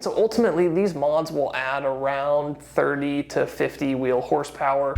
So ultimately, these mods will add around 30 to 50 wheel horsepower.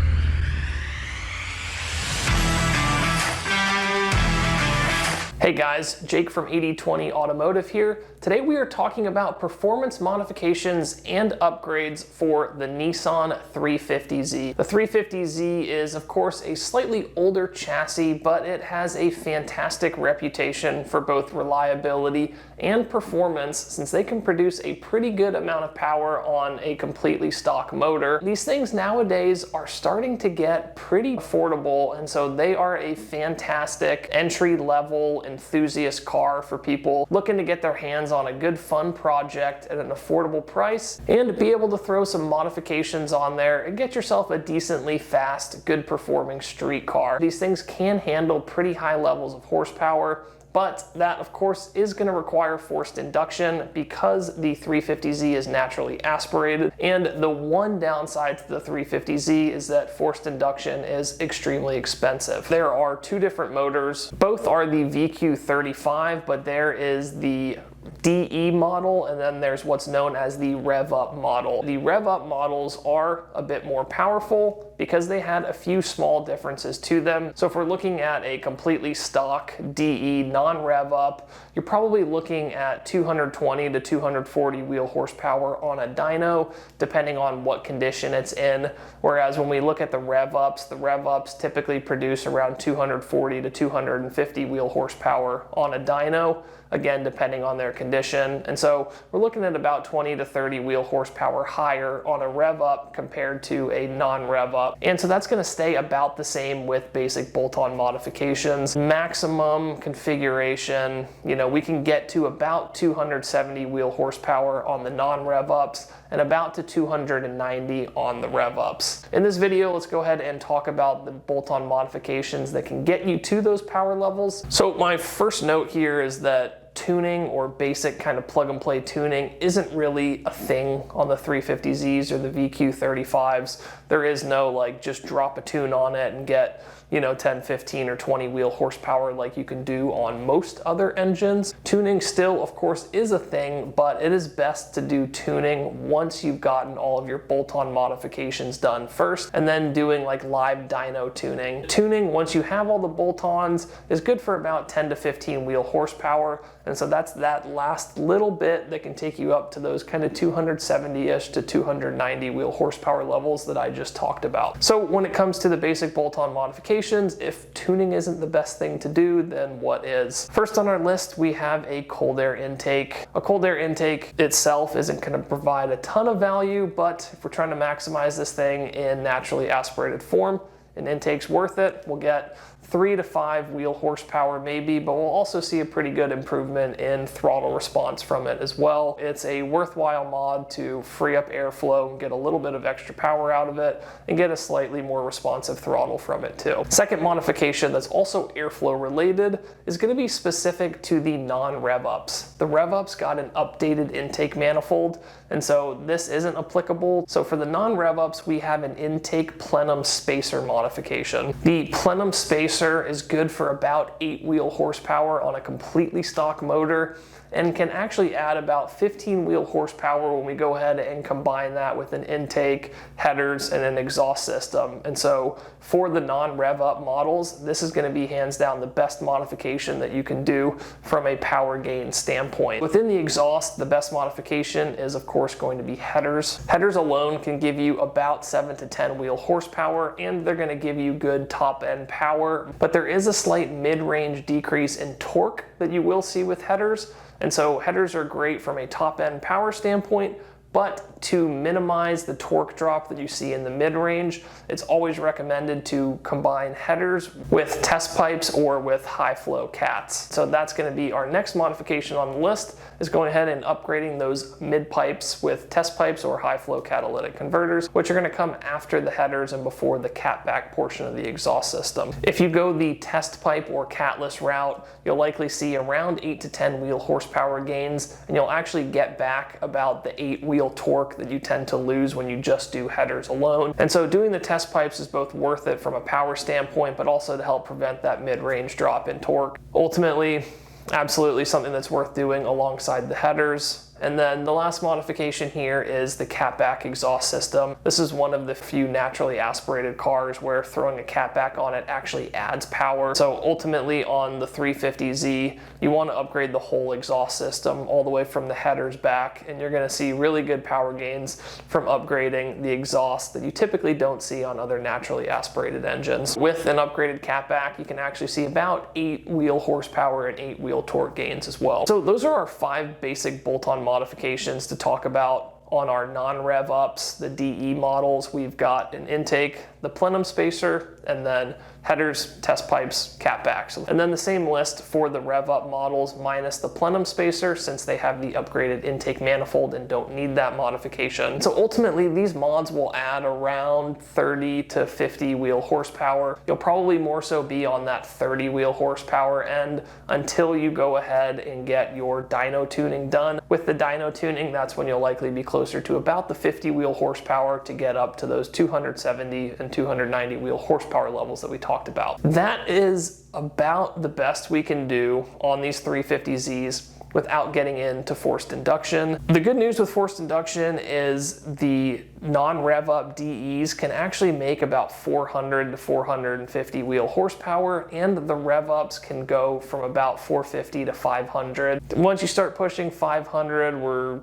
Hey guys, Jake from 8020 Automotive here. Today we are talking about performance modifications and upgrades for the Nissan 350Z. The 350Z is of course a slightly older chassis, but it has a fantastic reputation for both reliability and performance since they can produce a pretty good amount of power on a completely stock motor. These things nowadays are starting to get pretty affordable, and so they are a fantastic entry-level enthusiast car for people looking to get their hands on a good fun project at an affordable price and be able to throw some modifications on there and get yourself a decently fast, good performing street car. These things can handle pretty high levels of horsepower, but that of course is going to require forced induction because the 350Z is naturally aspirated, and the one downside to the 350Z is that forced induction is extremely expensive. There are two different motors. Both are the VQ35, but there is the DE model, and then there's what's known as the Rev-Up model. The Rev-Up models are a bit more powerful because they had a few small differences to them. So if we're looking at a completely stock DE non-Rev-Up, you're probably looking at 220 to 240 wheel horsepower on a dyno, depending on what condition it's in. Whereas when we look at the Rev-Ups typically produce around 240 to 250 wheel horsepower on a dyno, again depending on their condition. And so we're looking at about 20 to 30 wheel horsepower higher on a Rev-Up compared to a non-Rev-Up. And so that's going to stay about the same with basic bolt-on modifications. Maximum configuration, we can get to about 270 wheel horsepower on the non-Rev-Ups and about to 290 on the Rev-Ups. In this video, let's go ahead and talk about the bolt-on modifications that can get you to those power levels. So my first note here is that tuning or basic kind of plug and play tuning isn't really a thing on the 350Zs or the VQ35s. There is no like just drop a tune on it and get 10, 15, or 20 wheel horsepower like you can do on most other engines. Tuning still, of course, is a thing, but it is best to do tuning once you've gotten all of your bolt-on modifications done first, and then doing like live dyno tuning. Tuning, once you have all the bolt-ons, is good for about 10 to 15 wheel horsepower, and so that's that last little bit that can take you up to those kind of 270-ish to 290 wheel horsepower levels that I just talked about. So when it comes to the basic bolt-on modifications, if tuning isn't the best thing to do, then what is? First on our list, we have a cold air intake. A cold air intake itself isn't going to provide a ton of value, but if we're trying to maximize this thing in naturally aspirated form, an intake's worth it. We'll get 3 to 5 wheel horsepower maybe, but we'll also see a pretty good improvement in throttle response from it as well. It's a worthwhile mod to free up airflow and get a little bit of extra power out of it and get a slightly more responsive throttle from it too. Second modification that's also airflow related is going to be specific to the non-Rev-Ups. The Rev-Ups got an updated intake manifold, and so this isn't applicable. So for the non-Rev-Ups, we have an intake Plenum spacer modification. The Plenum spacer is good for about 8 wheel horsepower on a completely stock motor, and can actually add about 15 wheel horsepower when we go ahead and combine that with an intake, headers, and an exhaust system. And so for the non-Rev-Up models, this is going to be hands down the best modification that you can do from a power gain standpoint. Within the exhaust, the best modification is of course going to be headers. Headers alone can give you about 7 to 10 wheel horsepower, and they're going to give you good top end power, but there is a slight mid-range decrease in torque that you will see with headers. And so headers are great from a top-end power standpoint, but to minimize the torque drop that you see in the mid-range, it's always recommended to combine headers with test pipes or with high-flow cats. So that's going to be our next modification on the list, is going ahead and upgrading those mid-pipes with test pipes or high-flow catalytic converters, which are going to come after the headers and before the catback portion of the exhaust system. If you go the test pipe or catless route, you'll likely see around 8 to 10 wheel horsepower gains, and you'll actually get back about the 8 wheel torque that you tend to lose when you just do headers alone. And so doing the test pipes is both worth it from a power standpoint, but also to help prevent that mid-range drop in torque. Ultimately, absolutely something that's worth doing alongside the headers. And then the last modification here is the Catback exhaust system. This is one of the few naturally aspirated cars where throwing a Catback on it actually adds power. So ultimately on the 350Z, you want to upgrade the whole exhaust system all the way from the headers back, and you're going to see really good power gains from upgrading the exhaust that you typically don't see on other naturally aspirated engines. With an upgraded Catback, you can actually see about 8 wheel horsepower and 8 wheel torque gains as well. So those are our 5 basic bolt-on modifications to talk about on our non-rev-ups, the DE models. We've got an intake, the plenum spacer, and then headers, test pipes, catbacks. And then the same list for the rev-up models minus the plenum spacer, since they have the upgraded intake manifold and don't need that modification. So ultimately these mods will add around 30 to 50 wheel horsepower. You'll probably more so be on that 30 wheel horsepower end until you go ahead and get your dyno tuning done. With the dyno tuning, that's when you'll likely be closer to about the 50 wheel horsepower to get up to those 270 and 290 wheel horsepower levels that we talked about. That is about the best we can do on these 350Zs without getting into forced induction. The good news with forced induction is the non-rev-up DEs can actually make about 400 to 450 wheel horsepower, and the rev-ups can go from about 450 to 500. Once you start pushing 500, we're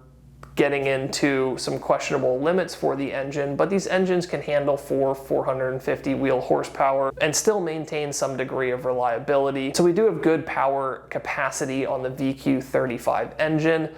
getting into some questionable limits for the engine, but these engines can handle 450 wheel horsepower and still maintain some degree of reliability. So we do have good power capacity on the VQ35 engine.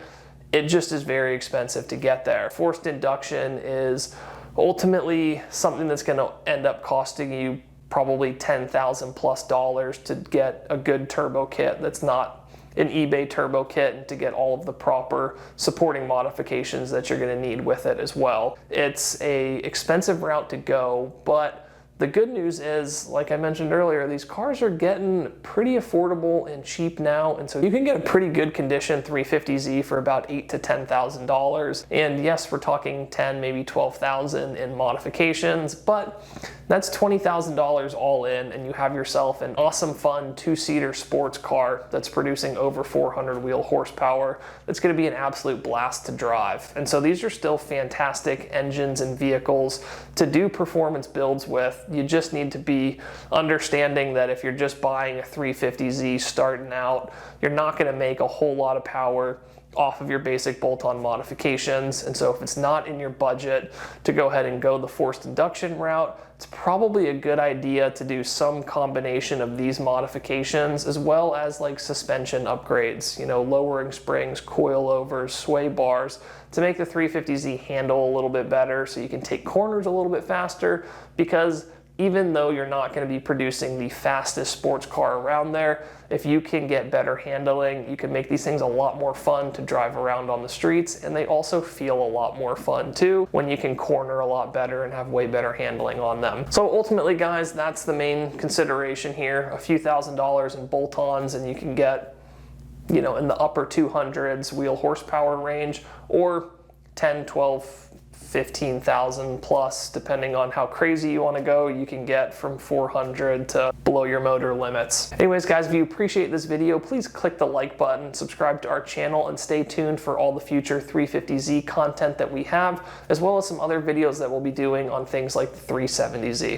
It just is very expensive to get there. Forced induction is ultimately something that's going to end up costing you probably $10,000 plus to get a good turbo kit that's not an eBay turbo kit, and to get all of the proper supporting modifications that you're going to need with it as well. It's a expensive route to go, but the good news is, like I mentioned earlier, these cars are getting pretty affordable and cheap now, and so you can get a pretty good condition 350Z for about $8,000 to $10,000. And yes, we're talking 10, maybe 12,000 in modifications, but that's $20,000 all in, and you have yourself an awesome, fun 2-seater sports car that's producing over 400 wheel horsepower. That's going to be an absolute blast to drive. And so these are still fantastic engines and vehicles to do performance builds with. You just need to be understanding that if you're just buying a 350Z starting out, you're not going to make a whole lot of power off of your basic bolt-on modifications. And so if it's not in your budget to go ahead and go the forced induction route, it's probably a good idea to do some combination of these modifications as well as like suspension upgrades, you know, lowering springs, coilovers, sway bars, to make the 350Z handle a little bit better so you can take corners a little bit faster. Because even though you're not going to be producing the fastest sports car around there, if you can get better handling, you can make these things a lot more fun to drive around on the streets, and they also feel a lot more fun too when you can corner a lot better and have way better handling on them. So ultimately, guys, that's the main consideration here. A few $1,000s in bolt-ons and you can get, you know, in the upper 200s wheel horsepower range, or 10, 12, 15,000 plus, depending on how crazy you want to go. You can get from 400 to below your motor limits. Anyways, guys, if you appreciate this video, please click the like button, subscribe to our channel, and stay tuned for all the future 350Z content that we have, as well as some other videos that we'll be doing on things like the 370Z.